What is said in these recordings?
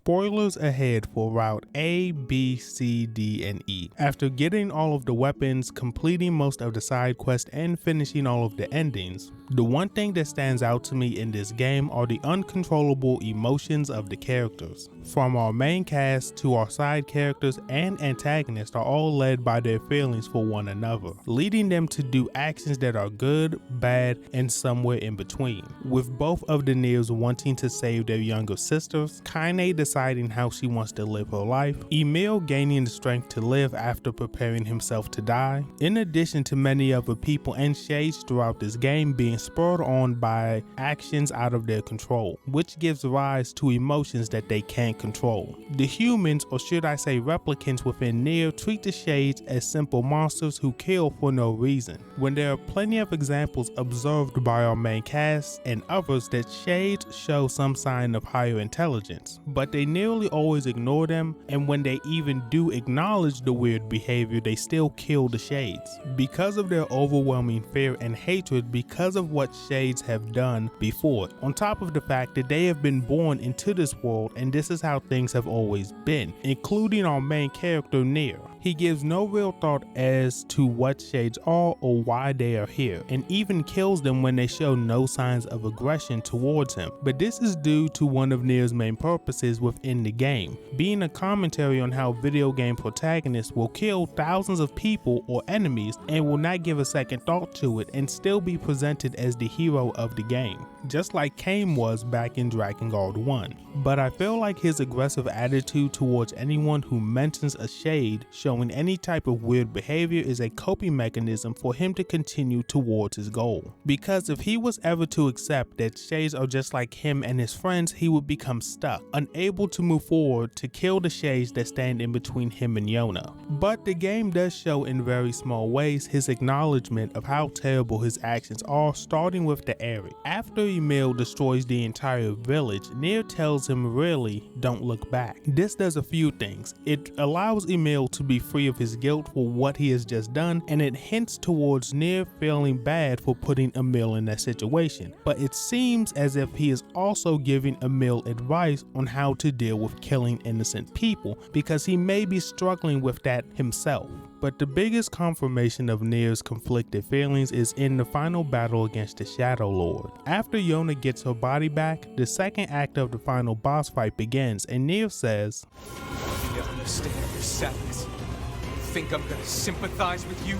spoilers ahead for Route A, B, C, D, and E. After getting all of the weapons, completing most of the side quests, and finishing all of the endings, the one thing that stands out to me in this game are the uncontrollable emotions of the characters. From our main cast to our side characters and antagonists are all led by their feelings for one another, leading them to do actions that are good, bad, and somewhere in between. With both of the NieRs wanting to save their younger sisters, Kaine deciding how she wants to live her life, Emil gaining the strength to live after preparing himself to die, in addition to many other people and shades throughout this game being spurred on by actions out of their control, which gives rise to emotions that they can't control. The humans, or should I say replicants within NieR, treat the shades as simple monsters who kill for no reason, when there are plenty of examples observed by our main cast and others that shades show some sign of higher intelligence, but they nearly always ignore them, and when they even do acknowledge the weird behavior, they still kill the shades because of their overwhelming fear and hatred because of what shades have done before, on top of the fact that they have been born into this world and this is how things have always been, including our main character NieR. He gives no real thought as to what shades are or why they are here, and even kills them when they show no signs of aggression towards him. But this is due to one of NieR's main purposes within the game, being a commentary on how video game protagonists will kill thousands of people or enemies and will not give a second thought to it and still be presented as the hero of the game, just like Kaine was back in Drakengard 1. But I feel like his aggressive attitude towards anyone who mentions a shade showing any type of weird behavior is a coping mechanism for him to continue towards his goal. Because if he was ever to accept that shades are just like him and his friends, he would become stuck, unable to move forward to kill the shades that stand in between him and Yona. But the game does show in very small ways his acknowledgement of how terrible his actions are, starting with the Airy. After Emil destroys the entire village, NieR tells him really don't look back. This does a few things. It allows Emil to be free of his guilt for what he has just done, and it hints towards NieR feeling bad for putting Emil in that situation. But it seems as if he is also giving Emil advice on how to deal with killing innocent people, because he may be struggling with that himself. But the biggest confirmation of NieR's conflicted feelings is in the final battle against the Shadow Lord. After Yona gets her body back, the second act of the final boss fight begins, and NieR says, "Do you understand your sadness? You think I'm gonna sympathize with you?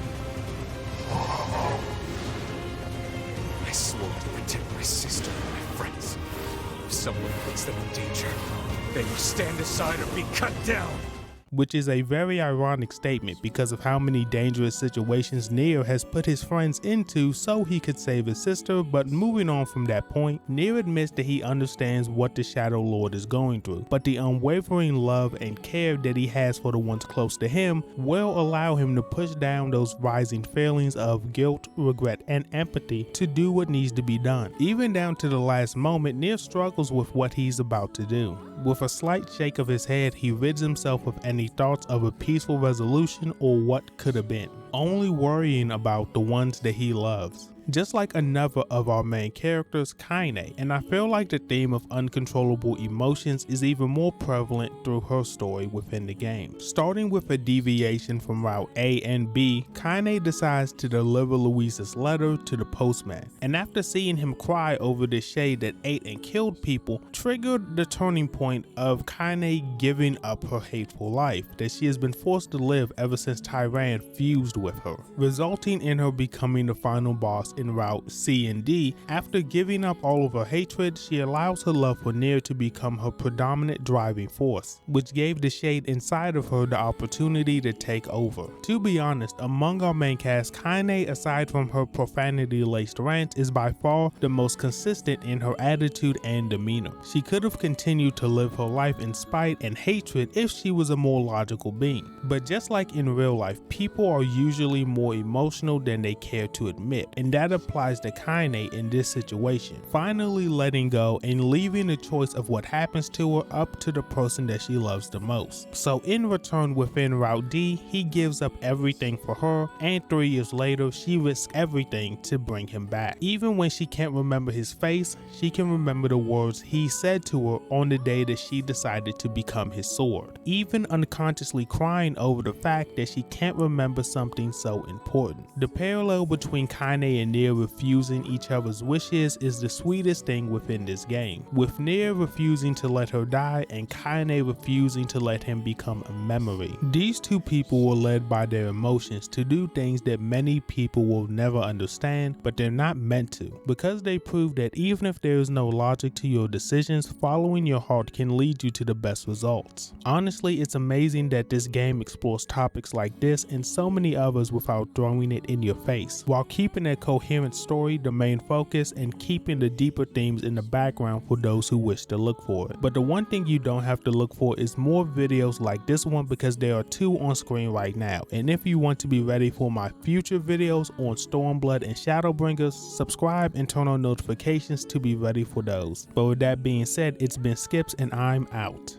I swore to protect my sister and my friends. If someone puts them in danger, they must stand aside or be cut down." Which is a very ironic statement because of how many dangerous situations NieR has put his friends into so he could save his sister. But moving on from that point, NieR admits that he understands what the Shadow Lord is going through, but the unwavering love and care that he has for the ones close to him will allow him to push down those rising feelings of guilt, regret, and empathy to do what needs to be done. Even down to the last moment, NieR struggles with what he's about to do. With a slight shake of his head, he rids himself of any thoughts of a peaceful resolution or what could have been, only worrying about the ones that he loves. Just like another of our main characters, Kaine, and I feel like the theme of uncontrollable emotions is even more prevalent through her story within the game. Starting with a deviation from Route A and B, Kaine decides to deliver Luis's letter to the postman, and after seeing him cry over the shade that ate and killed people, triggered the turning point of Kaine giving up her hateful life that she has been forced to live ever since Tyran fused with her, resulting in her becoming the final boss in Route C and D. After giving up all of her hatred, she allows her love for NieR to become her predominant driving force, which gave the shade inside of her the opportunity to take over. To be honest, among our main cast, Kaine, aside from her profanity-laced rants, is by far the most consistent in her attitude and demeanor. She could have continued to live her life in spite and hatred if she was a more logical being. But just like in real life, people are usually more emotional than they care to admit, and that that applies to Kaine in this situation, finally letting go and leaving the choice of what happens to her up to the person that she loves the most. So in return, within Route D, he gives up everything for her, and 3 years later, she risks everything to bring him back. Even when she can't remember his face, she can remember the words he said to her on the day that she decided to become his sword, even unconsciously crying over the fact that she can't remember something so important. The parallel between Kaine and NieR refusing each other's wishes is the sweetest thing within this game, with NieR refusing to let her die and Kaine refusing to let him become a memory. These two people were led by their emotions to do things that many people will never understand, but they're not meant to, because they prove that even if there is no logic to your decisions, following your heart can lead you to the best results. Honestly, it's amazing that this game explores topics like this and so many others without throwing it in your face, while keeping a coherent story the main focus and keeping the deeper themes in the background for those who wish to look for it. But the one thing you don't have to look for is more videos like this one, because there are 2 on screen right now. And if you want to be ready for my future videos on Stormblood and Shadowbringers, subscribe and turn on notifications to be ready for those. But with that being said, it's been Skipx and I'm out.